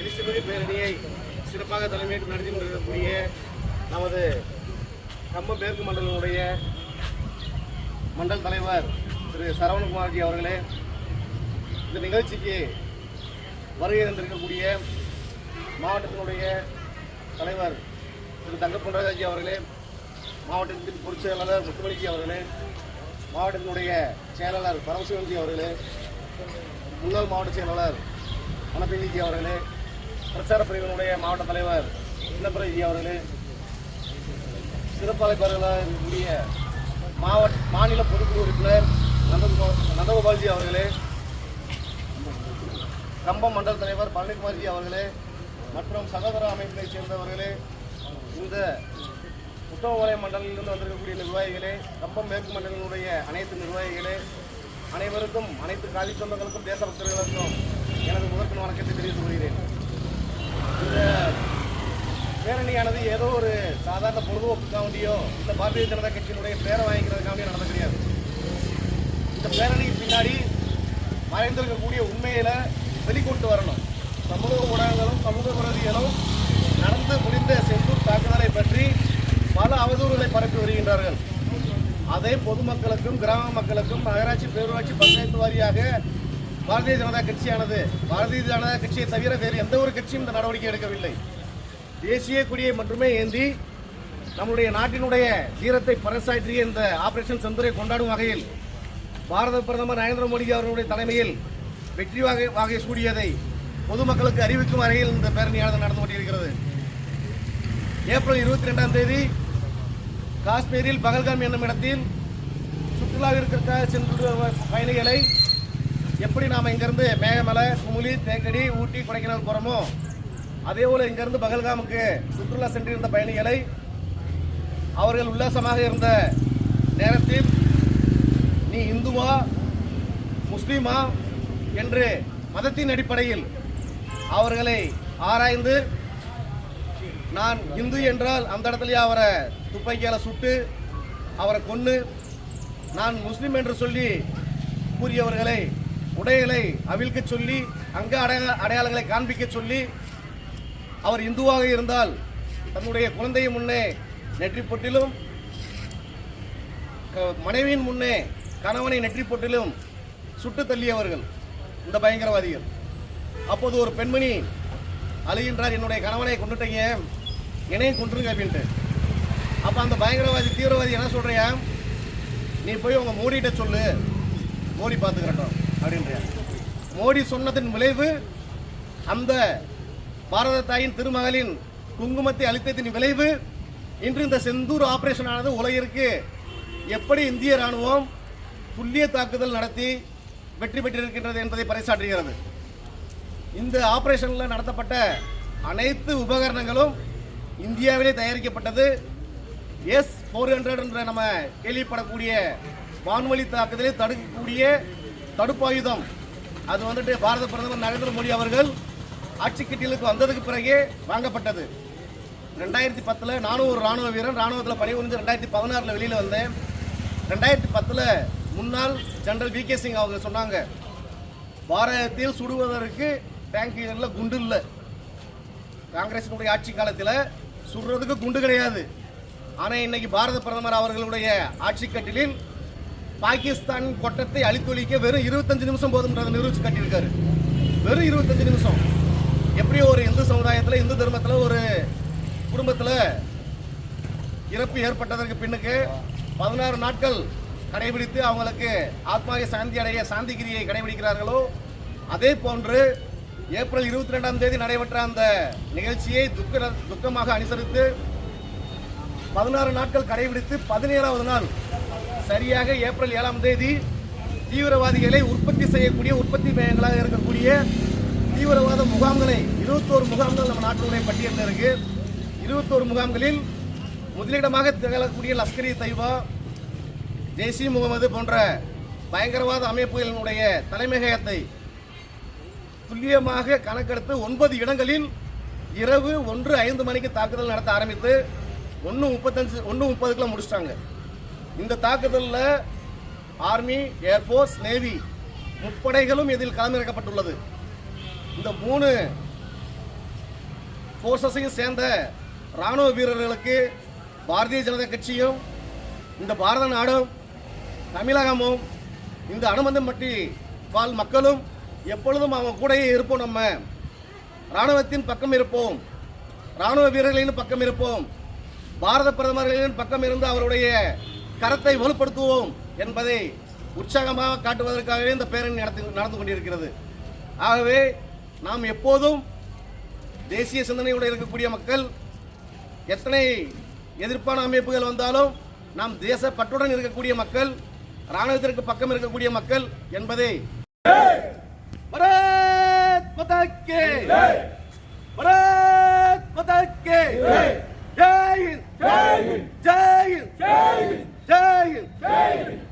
கிறிஸ்துவ பேரணியை சிறப்பாக தலைமையேற்று நடத்தி கொண்டிருக்கக்கூடிய நமது கம்பம் மேற்கு மண்டலத்தினுடைய மண்டல் தலைவர் திரு சரவணகுமார்ஜி அவர்களே, இந்த நிகழ்ச்சிக்கு வருகை தந்திருக்கக்கூடிய மாவட்டத்தினுடைய தலைவர் திரு தங்கப்பொன்ராஜி அவர்களே, மாவட்டத்தின் பொதுச் செயலாளர் முத்துமணிஜி அவர்களே, மாவட்டத்தினுடைய செயலாளர் பரமசிவன்ஜி அவர்களே, முன்னாள் மாவட்ட செயலாளர் மணப்பெஞ்சி அவர்களே, பிரச்சார பிரிவினுடைய மாவட்ட தலைவர் சின்னப்பிரஜி அவர்களே, சிறப்பாளர்களாக இருக்கக்கூடிய மாநில பொதுக்குழு உறுப்பினர் நந்தகோபால்ஜி அவர்களே, கம்பம் மண்டல தலைவர் பழனிக்குமார்ஜி அவர்களே மற்றும் சகோதர அமைப்பினைச் சேர்ந்தவர்களே, இந்த உத்தமபாளைய மண்டலத்திலிருந்து வந்திருக்கக்கூடிய நிர்வாகிகளே, கம்பம் மேற்கு மண்டலத்தினுடைய அனைத்து நிர்வாகிகளே, அனைவருக்கும் அனைத்து காவி சொந்தங்களுக்கும் தேசபக்தர்களுக்கும் எனது முதற்கண் வணக்கத்தை தெரிவித்துக் கொள்கிறேன். இந்த பேரணியானது ஏதோ ஒரு சாதாரண பொழுதுபோக்குக்காண்டியோ இந்த பாரதிய ஜனதா கட்சியினுடைய பேரை வாங்கிக்கிறதுக்காண்டியோ நடந்து கிடையாது. இந்த பேரணிக்கு பின்னாடி மறைந்திருக்கக்கூடிய உண்மையில வெளிக்கொண்டு வரணும். சமூக ஊடகங்களும் சமூக விரோதிகளும் நடந்து முடிந்த செந்தூர் தாக்குதலை பற்றி பல அவதூறுகளை பரப்பி வருகின்றார்கள். அதை பொதுமக்களுக்கும் கிராம மக்களுக்கும் நகராட்சி பேரூராட்சி பஞ்சாயத்து வாரியாக பாரதிய ஜனதா கட்சியானது பாரதிய ஜனதா கட்சியை தவிர வேறு எந்த ஒரு கட்சியும் இந்த நடவடிக்கை எடுக்கவில்லை. தேசிய கொடியை மட்டுமே ஏந்தி நம்முடைய நாட்டினுடைய வீரத்தை பறைசாற்றிய இந்த ஆபரேஷன் செந்தூரை கொண்டாடும் வகையில் பாரத பிரதமர் நரேந்திர மோடி அவர்களுடைய தலைமையில் வெற்றி வாகை சூடியதை பொதுமக்களுக்கு அறிவிக்கும் வகையில் இந்த பேரணியானது நடந்து கொண்டிருக்கிறது. ஏப்ரல் 22ஆம் தேதி காஷ்மீரில் பகல்காம் என்னும் இடத்தில் சுற்றுலாவிற்காக சென்று பயணிகளை எப்படி நாம் இங்கிருந்து மேகமலை, குமுளி, தேக்கடி, ஊட்டி, கொடைக்கானல் போகிறோமோ அதே போல இங்கிருந்து பகல்காமுக்கு சுற்றுலா சென்றிருந்த பயணிகளை அவர்கள் உல்லாசமாக இருந்த நேரத்தில் நீ இந்துவா முஸ்லீமா என்று மதத்தின் அடிப்படையில் அவர்களை ஆராய்ந்து நான் இந்து என்றால் அந்த இடத்துலயே அவரை துப்பாக்கியால் சுட்டு அவரை கொன்று, நான் முஸ்லீம் என்று சொல்லி கூறியவர்களை உடைகளை அவிழ்க்க சொல்லி அங்க அடையாளங்களை காண்பிக்க சொல்லி அவர் இந்துவாக இருந்தால் தன்னுடைய குழந்தையின் முன்னே நெற்றி பொட்டிலும் மனைவியின் முன்னே கணவனை நெற்றி பொட்டிலும் சுட்டு தள்ளியவர்கள் இந்த பயங்கரவாதிகள். அப்போது ஒரு பெண்மணி அழுகின்றார், என்னுடைய கணவனை கொண்டுட்டீங்க, என்னையும் கொண்டுருங்க அப்படின்ட்டு. அப்போ அந்த பயங்கரவாதி தீவிரவாதி என்ன சொல்றியா, நீ போய் உங்க மோடிகிட்ட சொல்லு, மோடி பார்த்துக்கிறட்டும் அப்படின்றியா. மோடி சொன்னதன் விளைவு அந்த பாரத தாயின் திருமகளின் குங்குமத்தை அளித்ததின் விளைவு இன்று இந்த செந்தூர் ஆபரேஷன் ஆனது உலகிற்கு எப்படி இந்திய ராணுவம் துல்லிய தாக்குதல் நடத்தி வெற்றி பெற்றிருக்கின்றது என்பதை பறைசாற்றுகிறது. இந்த ஆபரேஷனில் நடத்தப்பட்ட அனைத்து உபகரணங்களும் இந்தியாவிலே தயாரிக்கப்பட்டது. S-400 என்ற நம்ம கேள்விப்படக்கூடிய வான்வழி தாக்குதலை தடுக்கக்கூடிய தடுப்பாயுதம் அது வந்துட்டு பாரத பிரதமர் நரேந்திர மோடி அவர்கள் ஆட்சி கட்டிலுக்கு வந்ததுக்கு பிறகே வாங்கப்பட்டது. 2010 நானும் ஒரு ராணுவ வீரன், ராணுவத்தில் பணிபுரிஞ்சு 2016 வெளியில் வந்தேன். 2010 முன்னாள் ஜெனரல் VK சிங் அவங்க சொன்னாங்க, பாரதத்தில் சுடுவதற்கு டேங்குகளில் குண்டு இல்லை, காங்கிரசினுடைய ஆட்சி காலத்தில் சுடுறதுக்கு குண்டு கிடையாது. ஆனால் இன்னைக்கு பாரத பிரதமர் அவர்களுடைய ஆட்சி கட்டிலில் பாகிஸ்தான் கொட்டத்தை அழித்தொழிக்க வெறும் 25 நிமிஷம் போதும்ன்றதை நிரூபிச்சு கட்டியிருக்காரு. வெறும் 25 நிமிஷம். எப்படி ஒரு இந்து சமுதாயத்தில் இந்து தர்மத்தில் ஒரு குடும்பத்தில் இறப்பு ஏற்பட்டதற்கு பின்னுக்கு 16 நாட்கள் கடைபிடித்து அவங்களுக்கு ஆத்மாவை சாந்தி அடைய சாந்திகிரியை கடைபிடிக்கிறார்களோ அதே போன்று ஏப்ரல் 22ஆம் தேதி நடைபெற்ற அந்த நிகழ்ச்சியை துக்கமாக அனுசரித்து 16 நாட்கள் கடைபிடித்து 17ஆவது நாள் சரியாக ஏப்ரல் 7ஆம் தேதி தீவிரவாதிகளை உற்பத்தி செய்யக்கூடிய உற்பத்தி மையங்களாக இருக்கக்கூடிய தீவிரவாத முகாம்களை 21 முகாம்கள் நம்ம நாட்டினுடைய பட்டியலில் இருக்கு. 21 முகாம்களில் முதலிடமாக திகழக்கூடிய லஷ்கர்-இ தொய்பா, ஜெய்ஷ்-இ முகமது போன்ற பயங்கரவாத அமைப்புகளினுடைய தலைமையகத்தை துல்லியமாக கணக்கெடுத்து 9 இடங்களில் இரவு 1:05 மணிக்கு தாக்குதல் நடத்த ஆரம்பித்து 1:30 முடிச்சிட்டாங்க. இந்த தாக்குதலில் ஆர்மி, ஏர்ஃபோர்ஸ், நேவி முப்படைகளும் இதில் களமிறக்கப்பட்டுள்ளது. இந்த 3 போர்சஸையும் சேர்ந்த ராணுவ வீரர்களுக்கு பாரதிய ஜனதா கட்சியும் இந்த பாரத நாடும் தமிழகமும் இந்த அனுமந்தம்பட்டி வாழ் மக்களும் எப்பொழுதும் அவங்க கூடயே இருப்போம். நம்ம ராணுவத்தின் பக்கம் இருப்போம், ராணுவ வீரர்களின் பக்கம் இருப்போம், பாரத பிரதமர்களின் பக்கம் இருந்து அவருடைய கரத்தை வலுப்படுத்துவோம் என்பதை உற்சாகமாக காட்டுவதற்காகவே இந்த பேரணி நடந்து கொண்டிருக்கிறது. ஆகவே நாம் எப்போதும் தேசிய சிந்தனையுடன் இருக்கக்கூடிய மக்கள், எத்தனை எதிர்ப்பான அமைப்புகள் வந்தாலும் நாம் தேச பற்றுடன் இருக்கக்கூடிய மக்கள், ராணுவத்திற்கு பக்கம் இருக்கக்கூடிய மக்கள் என்பதை பாரத் மாதா கி பாரத் மாதா கி ஜெய் ஹிந்த் ஜெய் ஹிந்த் ஜெய் ஹிந்த் ஜெய் ஹிந்த்.